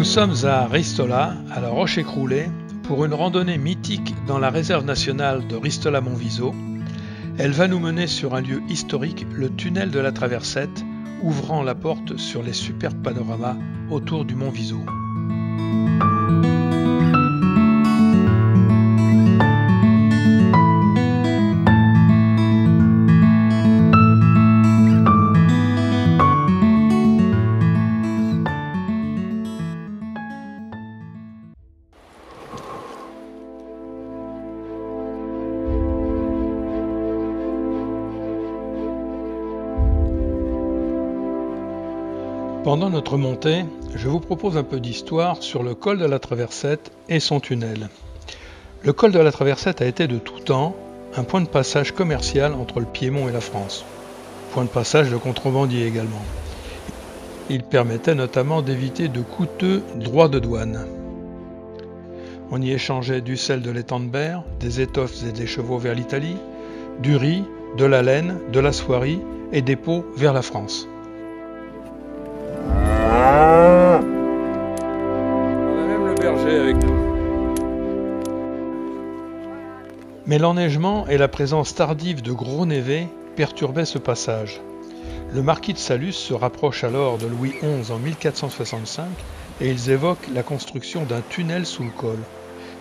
Nous sommes à Ristola, à la Roche Écroulée, pour une randonnée mythique dans la réserve nationale de Ristola-Monviso. Elle va nous mener sur un lieu historique, le tunnel de la Traversette, ouvrant la porte sur les superbes panoramas autour du mont Viso. Pendant notre montée, je vous propose un peu d'histoire sur le col de la Traversette et son tunnel. Le col de la Traversette a été de tout temps un point de passage commercial entre le Piémont et la France. Point de passage de contrebandiers également. Il permettait notamment d'éviter de coûteux droits de douane. On y échangeait du sel de l'étang de Berre, des étoffes et des chevaux vers l'Italie, du riz, de la laine, de la soierie et des peaux vers la France. Avec nous. Mais l'enneigement et la présence tardive de gros névés perturbaient ce passage. Le marquis de Saluces se rapproche alors de Louis XI en 1465 et ils évoquent la construction d'un tunnel sous le col.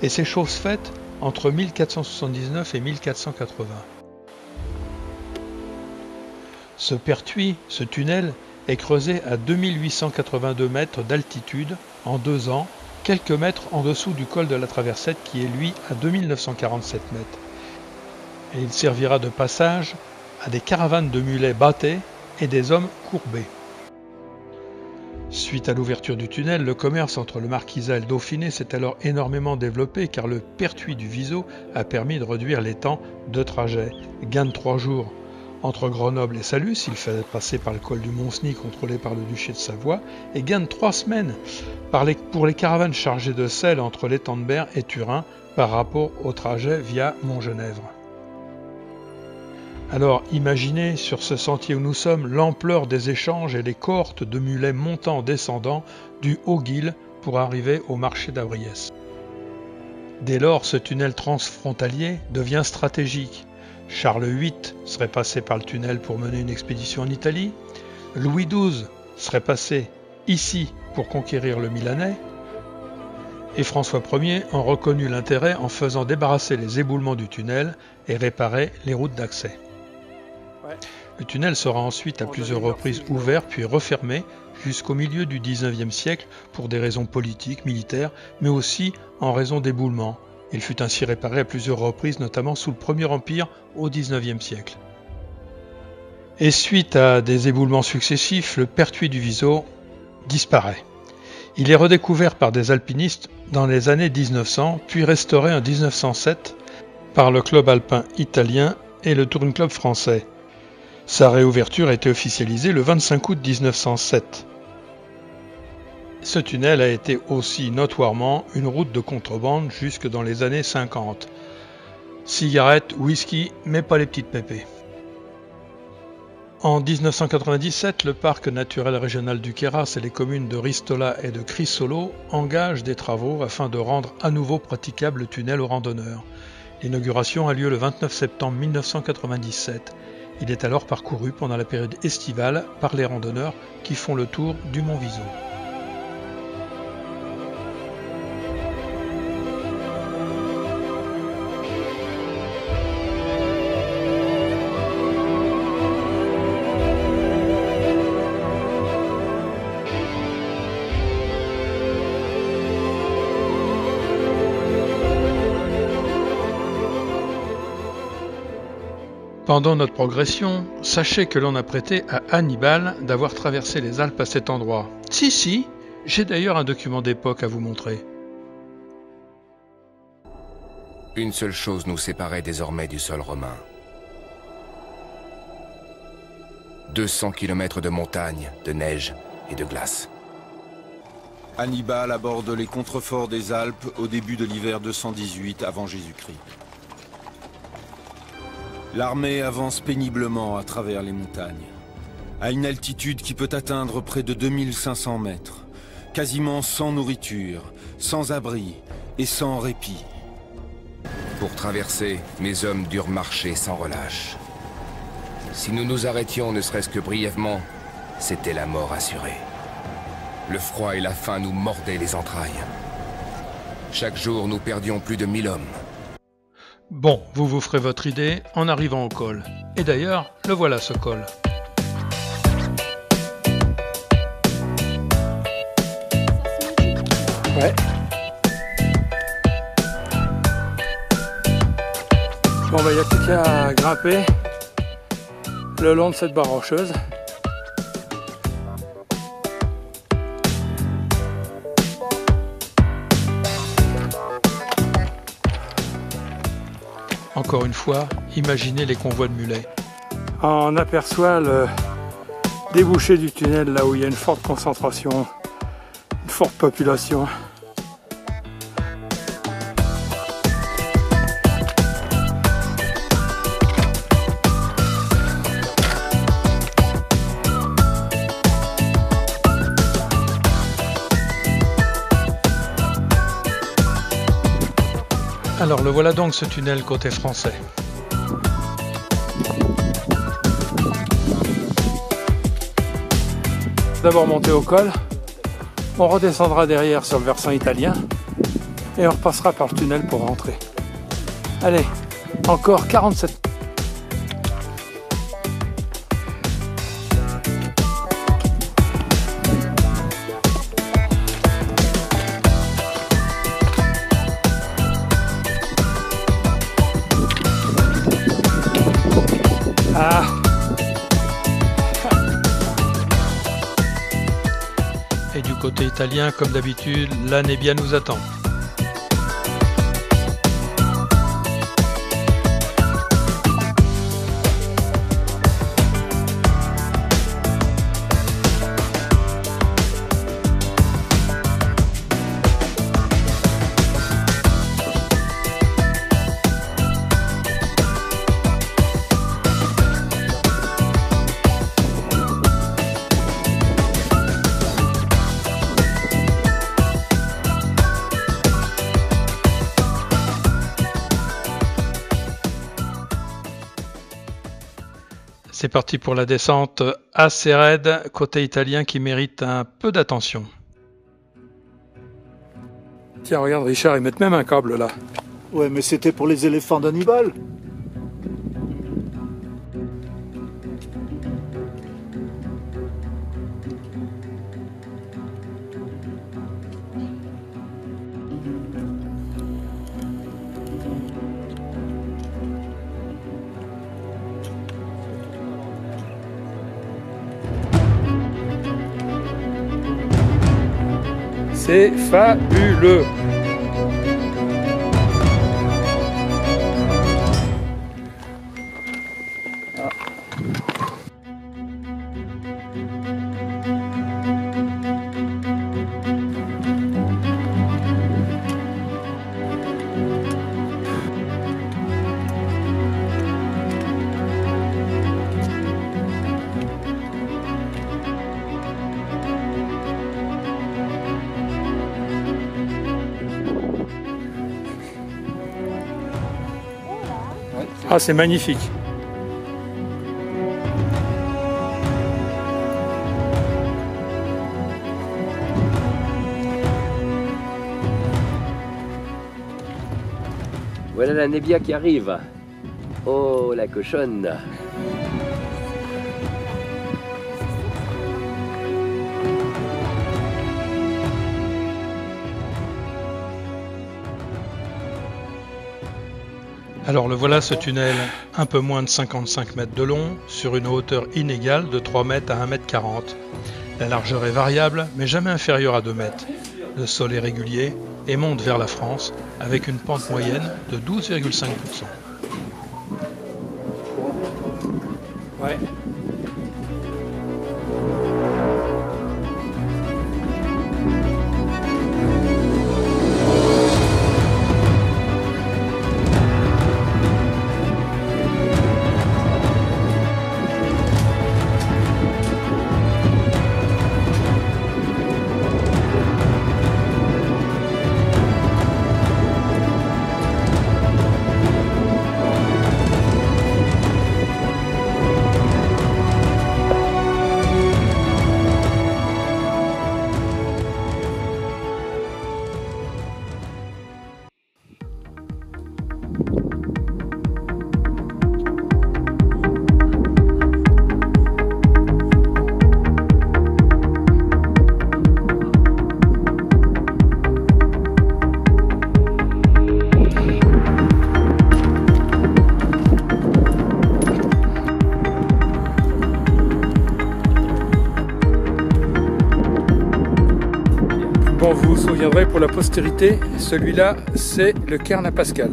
Et c'est chose faite entre 1479 et 1480. Ce pertuis, ce tunnel, est creusé à 2882 mètres d'altitude en 2 ans, quelques mètres en dessous du col de la Traversette qui est lui à 2947 mètres. Et il servira de passage à des caravanes de mulets bâtés et des hommes courbés. Suite à l'ouverture du tunnel, le commerce entre le Marquisat et le Dauphiné s'est alors énormément développé car le pertuis du Viso a permis de réduire les temps de trajet. Gain de 3 jours. Entre Grenoble et Saluces, il fallait passer par le col du Mont-Cenis contrôlé par le duché de Savoie, et gain de 3 semaines pour les caravanes chargées de sel entre l'étang de Berre et Turin par rapport au trajet via Montgenèvre. Alors imaginez sur ce sentier où nous sommes l'ampleur des échanges et les cohortes de mulets montant-descendant du Haut-Guil pour arriver au marché d'Avriès. Dès lors, ce tunnel transfrontalier devient stratégique. Charles VIII serait passé par le tunnel pour mener une expédition en Italie. Louis XII serait passé ici pour conquérir le Milanais. Et François Ier en reconnut l'intérêt en faisant débarrasser les éboulements du tunnel et réparer les routes d'accès. Le tunnel sera ensuite à plusieurs reprises ouvert puis refermé jusqu'au milieu du XIXe siècle pour des raisons politiques, militaires, mais aussi en raison d'éboulements. Il fut ainsi réparé à plusieurs reprises, notamment sous le Premier Empire au XIXe siècle. Et suite à des éboulements successifs, le pertuis du Viso disparaît. Il est redécouvert par des alpinistes dans les années 1900, puis restauré en 1907 par le club alpin italien et le Touring Club français. Sa réouverture a été officialisée le 25 août 1907. Ce tunnel a été aussi notoirement une route de contrebande jusque dans les années 50. Cigarettes, whisky, mais pas les petites pépées. En 1997, le parc naturel régional du Queyras et les communes de Ristola et de Crisolo engagent des travaux afin de rendre à nouveau praticable le tunnel aux randonneurs. L'inauguration a lieu le 29 septembre 1997. Il est alors parcouru pendant la période estivale par les randonneurs qui font le tour du mont Viso. Pendant notre progression, sachez que l'on a prêté à Hannibal d'avoir traversé les Alpes à cet endroit. Si, j'ai d'ailleurs un document d'époque à vous montrer. Une seule chose nous séparait désormais du sol romain. 200 km de montagnes, de neige et de glace. Hannibal aborde les contreforts des Alpes au début de l'hiver 218 avant Jésus-Christ. L'armée avance péniblement à travers les montagnes, à une altitude qui peut atteindre près de 2500 mètres. quasiment sans nourriture, sans abri et sans répit. Pour traverser, mes hommes durent marcher sans relâche. Si nous nous arrêtions ne serait-ce que brièvement, c'était la mort assurée. Le froid et la faim nous mordaient les entrailles. Chaque jour, nous perdions plus de 1000 hommes. Bon, vous vous ferez votre idée en arrivant au col. Et d'ailleurs, le voilà ce col. Ouais. Bon bah il n'y a plus qu'à grimper le long de cette barre rocheuse. Encore une fois, imaginez les convois de mulets. On aperçoit le débouché du tunnel là où il y a une forte concentration, une forte population. Alors le voilà donc ce tunnel côté français. D'abord monter au col, on redescendra derrière sur le versant italien et on repassera par le tunnel pour rentrer. Allez, encore 47. Ah. Et du côté italien, comme d'habitude, la Nebbia nous attend. C'est parti pour la descente assez raide, côté italien qui mérite un peu d'attention. Tiens, regarde Richard, ils mettent même un câble là. Ouais, mais c'était pour les éléphants d'Hannibal. C'est fabuleux. Ah, c'est magnifique. Voilà la Nebbia qui arrive. Oh, la cochonne. Alors le voilà ce tunnel, un peu moins de 55 mètres de long, sur une hauteur inégale de 3 mètres à 1 mètre 40. La largeur est variable, mais jamais inférieure à 2 mètres. Le sol est régulier et monte vers la France, avec une pente moyenne de 12,5%. Ouais. Bon, vous vous souviendrez pour la postérité, celui-là, c'est le cairn à Pascal.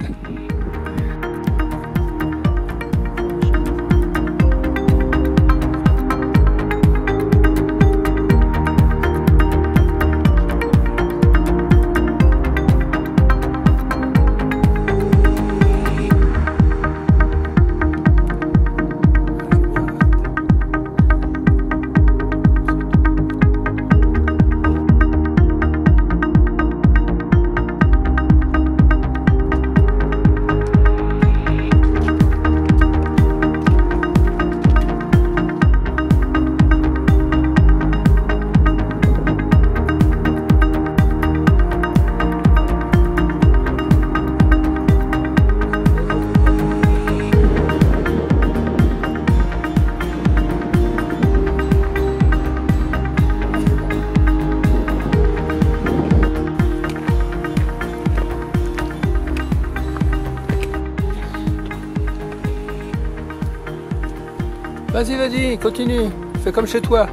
Vas-y, vas-y, continue. Fais comme chez toi.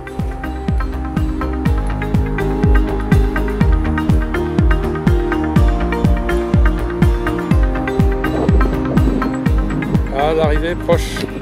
Ah, l'arrivée proche.